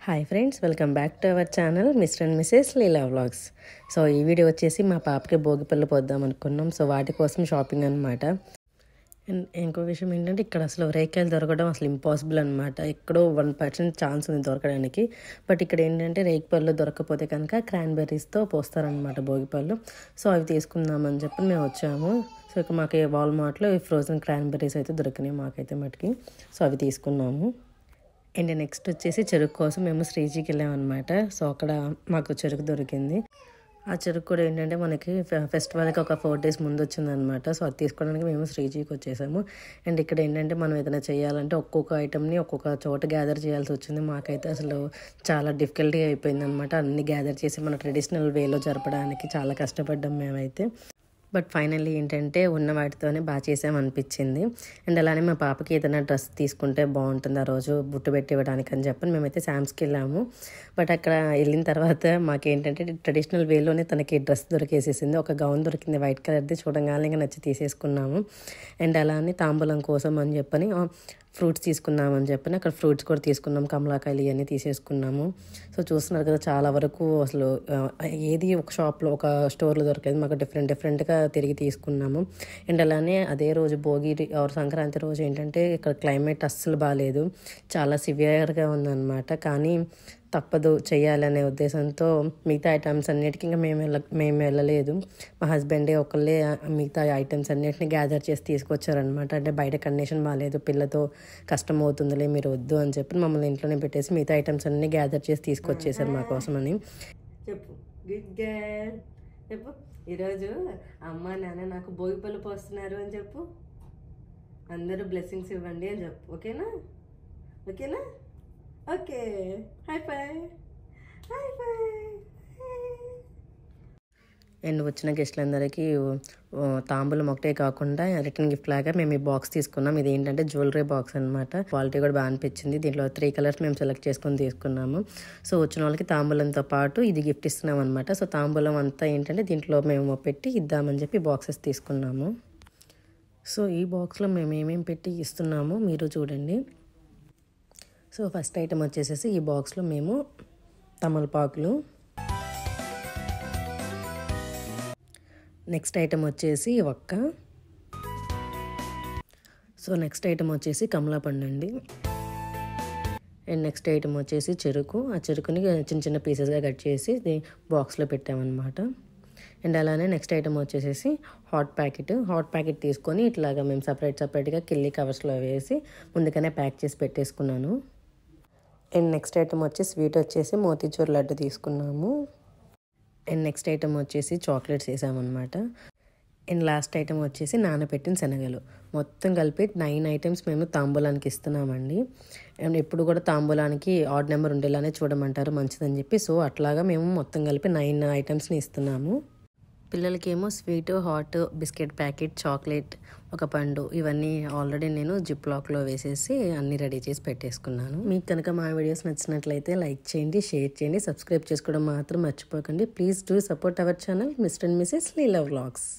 Hi friends, welcome back to our channel mister and Mrs Leela vlogs. So ఈ video వచ్చేసి మా పాపకి భోగిపళ్ళు పోద్దాం అనుకున్నాం. సో వాటి కోసం షాపింగ్ అనమాట. అండ్ ఇంకో విషయం ఏంటంటే ఇక్కడ అసలు రేకాయలు దొరకడం అసలు ఇంపాసిబుల్ అనమాట. ఎక్కడో 1% ఛాన్స్ ఉంది దొరకడానికి. బట్ ఇక్కడ ఏంటంటే రేగిపళ్ళు దొరకకపోతే కనుక క్రాన్బెర్రీస్తో పోస్తారనమాట భోగిపళ్ళు. సో అవి తీసుకుందామని చెప్పి మేము వచ్చాము. సో ఇక మాకు వాల్మార్ట్లో ఫ్రోజన్ క్రాన్బెర్రీస్ అయితే దొరికినాయి మాకైతే మటుకి. సో అవి తీసుకున్నాము. అండ్ నెక్స్ట్ వచ్చేసి చెరుకు కోసం మేము శ్రీజీకి వెళ్ళామన్నమాట. సో అక్కడ మాకు చెరుకు దొరికింది. ఆ చెరుకు కూడా ఏంటంటే మనకి ఫెస్టివల్కి ఒక 4 days ముందు వచ్చిందనమాట. సో అది తీసుకోవడానికి మేము శ్రీజీకి వచ్చేసాము. అండ్ ఇక్కడ ఏంటంటే మనం ఏదైనా చేయాలంటే ఒక్కొక్క ఐటమ్ని ఒక్కొక్క చోట గ్యాదర్ చేయాల్సి వచ్చింది. మాకైతే అసలు చాలా డిఫికల్టీ అయిపోయింది అనమాట. అన్ని గ్యాదర్ చేసి మన ట్రెడిషనల్ వేలో జరపడానికి చాలా కష్టపడ్డాం మేమైతే. బట్ ఫైనల్లీ ఏంటంటే ఉన్న వాటితోనే బాగా చేసామనిపించింది. అండ్ అలానే మా పాపకి ఏదైనా డ్రెస్ తీసుకుంటే బాగుంటుంది ఆ రోజు బుట్టు పెట్టి ఇవ్వడానికి అని చెప్పని మేమైతే శామ్స్కి వెళ్ళాము. బట్ అక్కడ వెళ్ళిన తర్వాత మాకేంటంటే ట్రెడిషనల్ వేలోనే తనకి డ్రెస్ దొరికేసేసింది. ఒక గౌన్ దొరికింది వైట్ కలర్ది. చూడంగానే ఇంకా నచ్చి తీసేసుకున్నాము. అండ్ అలానే తాంబూలం కోసం అని చెప్పని ఫ్రూట్స్ తీసుకున్నామని చెప్పని అక్కడ ఫ్రూట్స్ కూడా తీసుకున్నాము. కమలాకాయలు ఇవన్నీ తీసేసుకున్నాము. సో చూస్తున్నారు కదా, చాలా వరకు అసలు ఏది ఒక షాప్లో ఒక స్టోర్లో దొరకలేదు. మాకు డిఫరెంట్గా తిరిగి తీసుకున్నాము. అండ్ అలానే అదే రోజు భోగి సంక్రాంతి రోజు ఏంటంటే ఇక్కడ క్లైమేట్ అస్సలు బాగాలేదు, చాలా సివియర్గా ఉందన్నమాట. కానీ తప్పదు చేయాలనే ఉద్దేశంతో మిగతా ఐటమ్స్ అన్నిటికీ ఇంకా మేము వెళ్ళలేదు. మా హస్బెండే ఒకళ్ళే మిగతా ఐటమ్స్ అన్నిటిని గ్యాదర్ చేసి తీసుకొచ్చారనమాట. అంటే బయట కండిషన్ బాగాలేదు, పిల్లతో కష్టం అవుతుందిలే, మీరు వద్దు అని చెప్పి మమ్మల్ని ఇంట్లోనే పెట్టేసి మిగతా ఐటమ్స్ అన్ని గ్యాదర్ చేసి తీసుకొచ్చేసారు మా కోసమని. చెప్పు గుడ్ గర్ల్, చెప్పు ఈరోజు అమ్మ నాన్న నాకు భోగిపళ్ళు పోస్తున్నారు అని చెప్పు. అందరూ బ్లెస్సింగ్స్ ఇవ్వండి అని చెప్పు. ఓకేనా? ఓకేనా? ఓకే. High phi. అండ్ వచ్చిన గెస్ట్లందరికీ తాంబూలం ఒకటే కాకుండా రిటర్న్ గిఫ్ట్ లాగా మేము ఈ బాక్స్ తీసుకున్నాం. ఇది ఏంటంటే జ్యువెలరీ బాక్స్ అనమాట. క్వాలిటీ కూడా బాగా అనిపించింది. దీంట్లో 3 colors మేము సెలెక్ట్ చేసుకొని తీసుకున్నాము. సో వచ్చిన వాళ్ళకి తాంబూలంతో పాటు ఇది గిఫ్ట్ ఇస్తున్నాం అనమాట. సో తాంబూలం అంతా ఏంటంటే దీంట్లో మేము పెట్టి ఇద్దామని చెప్పి బాక్సెస్ తీసుకున్నాము. సో ఈ బాక్స్లో మేము ఏమేమి పెట్టి ఇస్తున్నామో మీరు చూడండి. సో ఫస్ట్ ఐటమ్ వచ్చేసేసి ఈ బాక్స్లో మేము తమలపాకులు, నెక్స్ట్ ఐటమ్ వచ్చేసి ఒక్క, సో నెక్స్ట్ ఐటమ్ వచ్చేసి కమలాపండు అండి. అండ్ నెక్స్ట్ ఐటమ్ వచ్చేసి చెరుకు. ఆ చెరుకుని చిన్న చిన్న పీసెస్గా కట్ చేసి బాక్స్లో పెట్టామన్నమాట. అండ్ అలానే నెక్స్ట్ ఐటమ్ వచ్చేసేసి హాట్ ప్యాకెట్ తీసుకొని ఇట్లాగా మేము సపరేట్గా కిల్లీ కవర్స్లో వేసి ముందుగానే ప్యాక్ చేసి పెట్టేసుకున్నాను. అండ్ నెక్స్ట్ ఐటమ్ వచ్చి స్వీట్ వచ్చేసి మోతీచూర్ లడ్డు తీసుకున్నాము. అండ్ నెక్స్ట్ ఐటమ్ వచ్చేసి చాక్లెట్స్ వేసామన్నమాట. అండ్ లాస్ట్ ఐటమ్ వచ్చేసి నానబెట్టిన శనగలు. మొత్తం కలిపి 9 items మేము తాంబూలానికి ఇస్తున్నామండి. అండ్ ఎప్పుడు కూడా తాంబూలానికి ఆడ్ నెంబర్ ఉండేలానే చూడమంటారు, మంచిదని చెప్పి. సో అట్లాగా మేము మొత్తం కలిపి 9 items ఇస్తున్నాము. పిల్లలకేమో sweet, hot, biscuit packet, chocolate, ఒక పండు, ఇవన్నీ ఆల్రెడీ నేను జిప్ లాక్లో వేసేసి అన్నీ రెడీ చేసి పెట్టేసుకున్నాను. మీకు కనుక మా వీడియోస్ నచ్చినట్లయితే లైక్ చేయండి, షేర్ చేయండి, సబ్స్క్రైబ్ చేసుకోవడం మాత్రం మర్చిపోకండి. Please do support our channel mister and Mrs Leela vlogs.